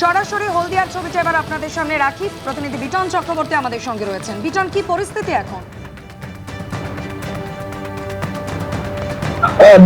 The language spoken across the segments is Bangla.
সরাসরি হলদিয়ার ছবিটা এবার আপনাদের সামনে রাখি। প্রতিনিধি বিটন চক্রবর্তী আমাদের সঙ্গে রয়েছেন। বিটন, কি পরিস্থিতি এখন?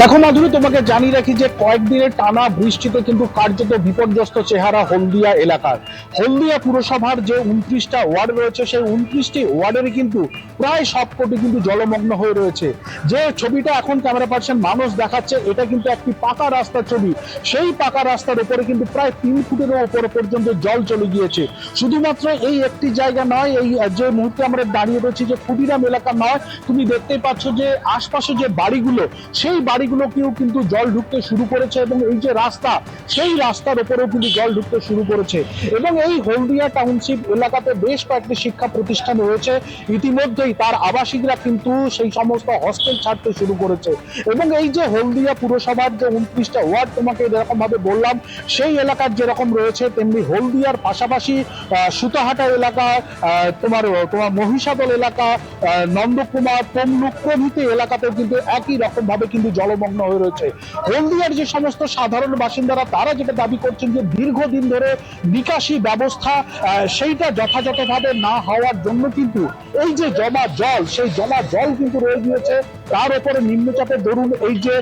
দেখো মাধুরী, তোমাকে জানিয়ে রাখি যে কয়েকদিনের টানা বৃষ্টিতে কিন্তু কার্যত বিপর্যস্ত চেহারা হলদিয়া এলাকার। হলদিয়া পুরসভার যে 29টা ওয়ার্ড রয়েছে, সেই 29টি ওয়ার্ডের কিন্তু প্রায় সবকটি কিন্তু জলমগ্ন হয়ে রয়েছে। যে ছবিটা এখন ক্যামেরা পার্সন মানুষ দেখাচ্ছে, এটা কিন্তু একটি পাকা রাস্তার ছবি। সেই পাকা রাস্তার উপরে কিন্তু প্রায় 3 ফুটেরও উপর পর্যন্ত জল চলে গিয়েছে। শুধুমাত্র এই একটি জায়গা নয়, এই যে মুহূর্তে আমরা দাঁড়িয়ে রয়েছি যে ক্ষুদিরাম এলাকা নয়, তুমি দেখতেই পাচ্ছ যে আশপাশে যে বাড়িগুলো, সেই বাড়িগুলোকেও কিন্তু জল ঢুকতে শুরু করেছে এবং এই যে রাস্তা, সেই রাস্তার উপরেও কিন্তু জল ঢুকতে শুরু করেছে। এবং এই হলদিয়া টাউনশিপ এলাকাতে বেশ কয়েকটি শিক্ষা প্রতিষ্ঠান রয়েছে। ইতিমধ্যেই তার আবাসিকরা কিন্তু সেই সমস্ত হস্টেল ছাড়তে শুরু করেছে। এবং এই যে হলদিয়া পুরসভার যে 29টা ওয়ার্ড তোমাকে যেরকম ভাবে বললাম, সেই এলাকার যেরকম রয়েছে, তেমনি হলদিয়ার পাশাপাশি সুতাহাটা এলাকা, তোমার মহিষাদল এলাকা, নন্দকুমার, তমলুক প্রভৃতি এলাকাতেও কিন্তু একই রকম ভাবে কিন্তু জলমগ্ন হয়ে রয়েছে। হলদিয়ার যে সমস্ত সাধারণ বাসিন্দারা, তারা যেটা দাবি করছেন যে দীর্ঘদিন ধরে নিকাশি ব্যবস্থা সেইটা যথাযথভাবে না হওয়ার জন্য কিন্তু এই যে জমা জল, সেই জমা জল কিন্তু রয়ে গিয়েছে। তার উপরে নিম্নচাপের দরুন এই যে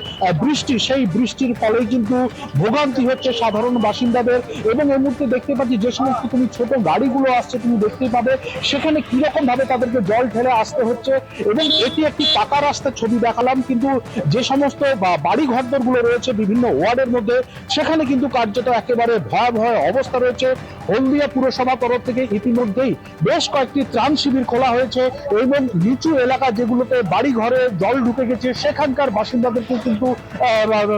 বৃষ্টি, সেই বৃষ্টির ফলে কিন্তু ভোগান্তি হচ্ছে সাধারণ বাসিন্দাদের। এবং এই মুহূর্তে দেখতে পাচ্ছি যে সমস্ত তুমি ছোট গাড়িগুলো আসছে, তুমি দেখতেই পাবে সেখানে কিরকম ভাবে তাদেরকে জল ঠেলে আসতে হচ্ছে। এবং এটি একটি পাকা রাস্তার ছবি দেখালাম, কিন্তু যে সমস্ত বাড়ি ঘরদরগুলো রয়েছে বিভিন্ন ওয়ার্ডের মধ্যে, সেখানে কিন্তু কার্যত একেবারে ভয়াবহ অবস্থা রয়েছে। হলদিয়া পুরসভা তরফ থেকে ইতিমধ্যেই বেশ কয়েকটি ত্রাণ শিবির খোলা হয়েছে এবং নিচু এলাকা যেগুলোতে বাড়ি ঘরে জল ঢুকে গেছে, সেখানকার বাসিন্দাদেরকে কিন্তু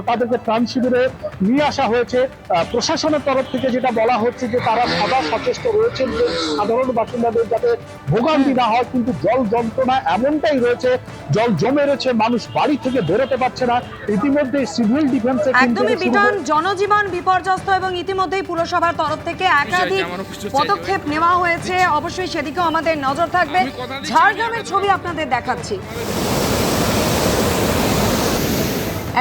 তাদেরকে ত্রাণ শিবিরে নিয়ে আসা হয়েছে। প্রশাসনের তরফ থেকে যেটা বলা হচ্ছে যে তারা সদা সচেষ্ট রয়েছেন যে সাধারণ বাসিন্দাদের যাতে ভোগান্তি না হয়, কিন্তু জল যন্ত্রণা এমনটাই রয়েছে, জল জমে রয়েছে, মানুষ বাড়ি থেকে বেরোতে পারছে না। ইতিমধ্যে সিভিল ডিফেন্স একদমই বিটন, জনজীবন বিপর্যস্ত এবং ইতিমধ্যেই পুরসভার তরফ থেকে একাধিক পদক্ষেপ নেওয়া হয়েছে। অবশ্যই সেদিকেও আমাদের নজর থাকবে। ঝাড়গ্রামের ছবি আপনাদের দেখাচ্ছি।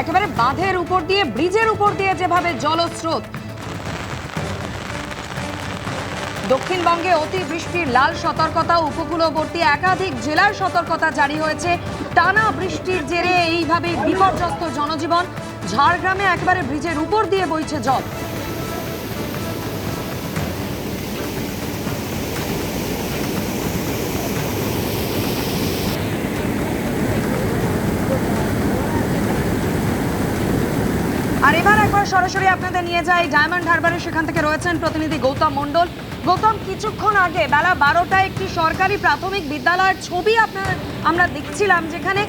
একেবারে বাঁধের উপর দিয়ে, ব্রিজের উপর দিয়ে যেভাবে জলস্রোত। দক্ষিণবঙ্গে অতিবৃষ্টির লাল সতর্কতা, উপকূলবর্তী একাধিক জেলার সতর্কতা জারি হয়েছে। টানা বৃষ্টির জেরে এইভাবে বিপর্যস্ত জনজীবন। ঝাড়গ্রামে একেবারে ব্রিজের উপর দিয়ে বইছে জল। আর এবার একবার সরাসরি আপনাদের নিয়ে যাই ডায়মন্ড হারবারে। সেখান থেকে রয়েছেন প্রতিনিধি গৌতম মণ্ডল। গৌতম, কিছুক্ষণ আগে বেলা 12টায় একটি সরকারি প্রাথমিক বিদ্যালয়ের ছবি আমরা দেখছিলাম, যেখানে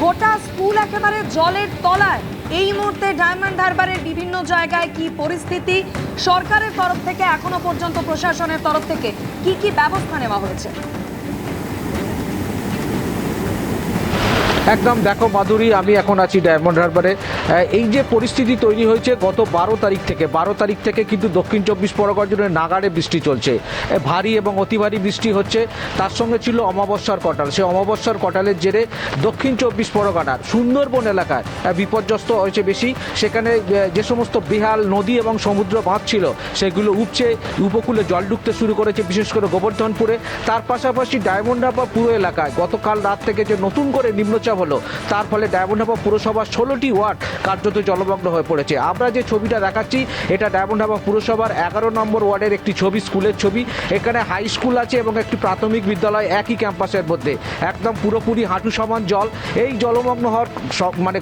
গোটা স্কুল একেবারে জলের তলায়। এই মুহূর্তে ডায়মন্ড হারবারের বিভিন্ন জায়গায় কি পরিস্থিতি, সরকারের তরফ থেকে এখনো পর্যন্ত প্রশাসনের তরফ থেকে কি কি ব্যবস্থা নেওয়া হয়েছে? একদম, দেখো মাধুরী, আমি এখন আছি ডায়মন্ড হারবারে। এই যে পরিস্থিতি তৈরি হয়েছে গত 12 তারিখ থেকে কিন্তু দক্ষিণ 24 পরগনা জুড়ে নাগাড়ে বৃষ্টি চলছে। ভারী এবং অতি ভারী বৃষ্টি হচ্ছে। তার সঙ্গে ছিল অমাবস্যার কটাল। সেই অমাবস্যার কটালের জেরে দক্ষিণ 24 পরগনার সুন্দরবন এলাকায় বিপর্যস্ত হয়েছে বেশি। সেখানে যে সমস্ত বেহাল নদী এবং সমুদ্র বাঁধ ছিল, সেগুলো উপচে উপকূলে জল ঢুকতে শুরু করেছে, বিশেষ করে গোবর্ধনপুরে। তার পাশাপাশি ডায়মন্ড হারবার পুরো এলাকায় গতকাল রাত থেকে যে নতুন করে নিম্নচাপ হলো, তার ফলে ডায়মন্ড হারবার পুরসভার 16টি ওয়ার্ড কার্যত জলমগ্ন হয়ে পড়েছে। আমরা যে ছবিটা দেখাচ্ছি, এটা ডায়মন্ড হারবার পুরসভার 11 নম্বর ওয়ার্ডের একটি ছবি, স্কুলের ছবি। এখানে হাই স্কুল আছে এবং একটি প্রাথমিক বিদ্যালয় একই ক্যাম্পাসের মধ্যে। একদম পুরোপুরি হাঁটু সমান জল। এই জলমগ্ন হওয়ার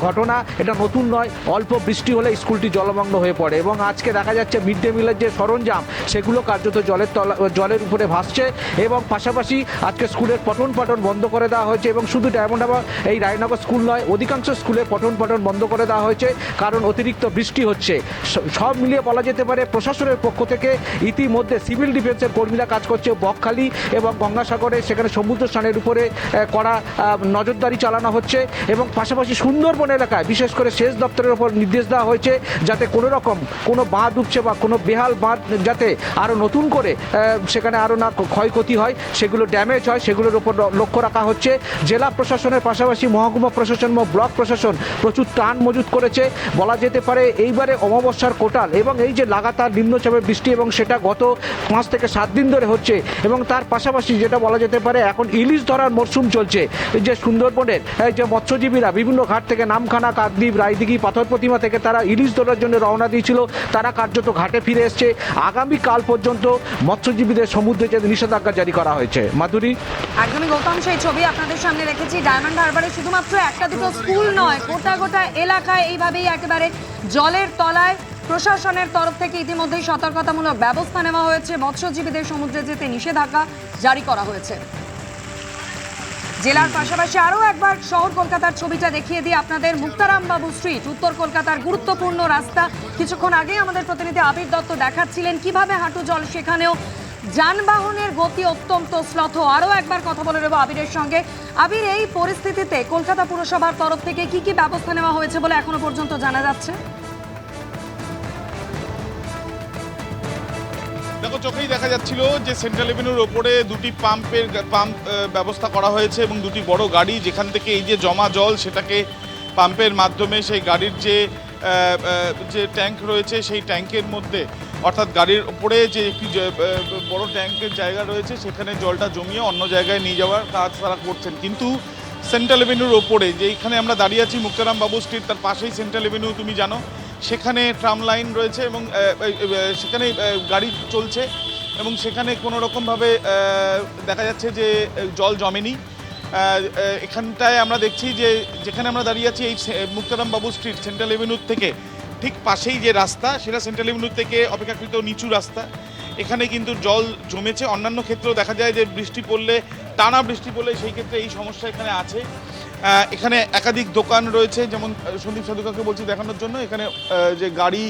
ঘটনা এটা নতুন নয়। অল্প বৃষ্টি হলে স্কুলটি জলমগ্ন হয়ে পড়ে এবং আজকে দেখা যাচ্ছে মিড ডে মিলের যে সরঞ্জাম, সেগুলো কার্যত জলের উপরে ভাসছে। এবং পাশাপাশি আজকে স্কুলের পঠন পাঠন বন্ধ করে দেওয়া হয়েছে। এবং শুধু ডায়মন্ড হারবার এই রায়নগর স্কুল নয়, অধিকাংশ স্কুলে পঠন পাঠন বন্ধ করে দেওয়া হয়েছে, কারণ অতিরিক্ত বৃষ্টি হচ্ছে। সব মিলিয়ে বলা যেতে পারে প্রশাসনের পক্ষ থেকে ইতিমধ্যে সিভিল ডিফেন্সের কর্মীরা কাজ করছে বকখালি এবং গঙ্গাসাগরে। সেখানে সমুদ্র স্থানের উপরে কড়া নজরদারি চালানো হচ্ছে। এবং পাশাপাশি সুন্দরবন এলাকায় বিশেষ করে সেচ দপ্তরের ওপর নির্দেশ দেওয়া হয়েছে, যাতে কোনো রকম কোনো বাঁধ উঠছে বা কোনো বেহাল বাঁধ যাতে আরও নতুন করে সেখানে আরও না ক্ষয়ক্ষতি হয়, সেগুলো ড্যামেজ হয়, সেগুলোর উপর লক্ষ্য রাখা হচ্ছে। জেলা প্রশাসনের পাশাপাশি মহকুমা প্রশাসন বা ব্লক প্রশাসন প্রচুর টান মজুত করেছে বলা যেতে পারে। এইবারে অমাবস্যার কোটাল এবং এই যে লাগাতার নিম্নচাপের বৃষ্টি এবং সেটা গত 5 থেকে 7 দিন ধরে হচ্ছে এবং তার পাশাপাশি যেটা বলা যেতে পারে এখন ইলিশ ধরার মরশুম চলছে। এই যে সুন্দরবনের এই যে মৎস্যজীবীরা বিভিন্ন ঘাট থেকে নামখানা, কাকদ্বীপ, রায়দিঘি, পাথর প্রতিমা থেকে তারা ইলিশ ধরার জন্য রওনা দিয়েছিল, তারা কার্যত ঘাটে ফিরে এসছে। আগামীকাল পর্যন্ত মৎস্যজীবীদের সমুদ্রে যেতে নিষেধাজ্ঞা জারি করা হয়েছে। মাধুরী, একদমই গৌতম, সেই ছবি আপনাদের সামনে রেখেছি। ডায়মন্ড হারবারে শুধুমাত্র একটা দুটো স্কুল নয়, গোটা গোটা এলাকায় এইভাবেই একেবারে জলের তলায় প্রশাসনের তরফ থেকে ইতিমধ্যেই সতর্কতামূলক ব্যবস্থা নেওয়া হয়েছে। মৎস্যজীবীদের সমুদ্রে যেতে নিষেধাজ্ঞা জারি করা হয়েছে। জেলার পাশাপাশি আরও একবার শহর কলকাতার ছবিটা দেখিয়ে দিয়ে আপনাদের। মুক্তারামবাবু স্ট্রিট, উত্তর কলকাতার গুরুত্বপূর্ণ রাস্তা। কিছুক্ষণ আগে আমাদের প্রতিনিধি আবির দত্ত দেখাচ্ছিলেন কিভাবে হাঁটু জল, সেখানেও যানবাহনের গতি অত্যন্ত শ্লথ। আরও একবার কথা বলে নেব আবিরের সঙ্গে। আবির, এই পরিস্থিতিতে কলকাতা পুরসভার তরফ থেকে কি কি ব্যবস্থা নেওয়া হয়েছে বলে এখনো পর্যন্ত জানা যাচ্ছে? দেখো, চোখেই দেখা যাচ্ছিল যে সেন্ট্রাল এভিনিউর ওপরে দুটি পাম্প ব্যবস্থা করা হয়েছে এবং দুটি বড় গাড়ি, যেখান থেকে এই যে জমা জল সেটাকে পাম্পের মাধ্যমে সেই গাড়ির যে ট্যাঙ্ক রয়েছে সেই ট্যাঙ্কের মধ্যে, অর্থাৎ গাড়ির ওপরে যে একটি বড় ট্যাঙ্কের জায়গা রয়েছে সেখানে জলটা জমিয়ে অন্য জায়গায় নিয়ে যাওয়ার কাজ তারা করছেন। কিন্তু সেন্ট্রাল এভিনিউর ওপরে যেখানে আমরা দাঁড়িয়ে আছি, মুক্তারাম বাবু স্ট্রিট, তার পাশেই সেন্ট্রাল এভিনিউ, তুমি জানো, সেখানে ট্রাম লাইন রয়েছে এবং সেখানে গাড়ি চলছে এবং সেখানে কোনো রকমভাবে দেখা যাচ্ছে যে জল জমেনি। এখানটায় আমরা দেখছি যে যেখানে আমরা দাঁড়িয়ে আছি এই মুক্তারাম বাবু স্ট্রিট সেন্ট্রাল এভিনিউর থেকে ঠিক পাশেই যে রাস্তা, সেটা সেন্ট্রাল এভিনিউ থেকে অপেক্ষাকৃত নিচু রাস্তা। এখানে কিন্তু জল জমেছে। অন্যান্য ক্ষেত্রেও দেখা যায় যে বৃষ্টি পড়লে, টানা বৃষ্টি পড়লে সেই ক্ষেত্রে এই সমস্যা এখানে আছে। এখানে একাধিক দোকান রয়েছে, যেমন সন্দীপ সাধুকাকে বলছি দেখানোর জন্য। এখানে যে গাড়ি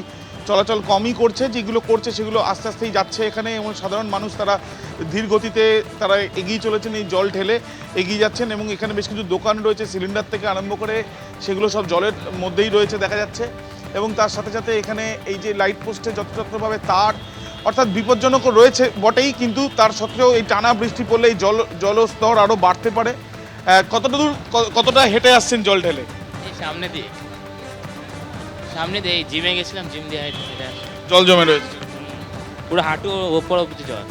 চলাচল কমই করছে, যেগুলো করছে সেগুলো আস্তে আস্তেই যাচ্ছে এখানে, এবং সাধারণ মানুষ তারা ধীর গতিতে তারা এগিয়ে চলেছেন, এই জল ঠেলে এগিয়ে যাচ্ছেন। এবং এখানে বেশ কিছু দোকান রয়েছে, সিলিন্ডার থেকে আরম্ভ করে সেগুলো সব জলের মধ্যেই রয়েছে দেখা যাচ্ছে। এবং তার সাথে সাথে এখানে এই যে লাইট পোস্টে যথাযথভাবে তার, অর্থাৎ বিপজ্জনক রয়েছে বটেই, কিন্তু তার সত্ত্বেও এই টানা বৃষ্টি পড়লে এই জলস্তর আরও বাড়তে পারে। কতটা হেঁটে আসছেন জল ঢেলে? এই সামনে দিয়ে জিমে গেছিলাম, জিম দিয়ে জল জমে রয়েছে পুরো হাঁটু ওপর অব্দি জল।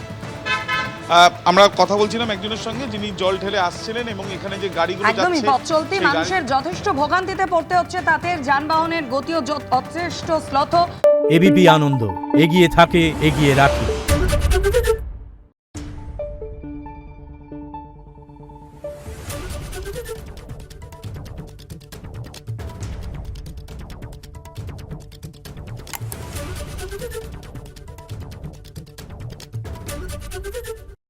আমরা কথা বলছিলাম একজনের সঙ্গে যিনি জল ঢেলে আসছিলেন, এবং এখানে যে গাড়িগুলো একদমই যাচ্ছে পথ চলতি মানুষের যথেষ্ট ভোগান্তিতে পড়তে হচ্ছে, তাতে যানবাহনের গতিও যথেষ্ট শ্লথ। এবিপি আনন্দ, এগিয়ে থাকে, এগিয়ে রাখে।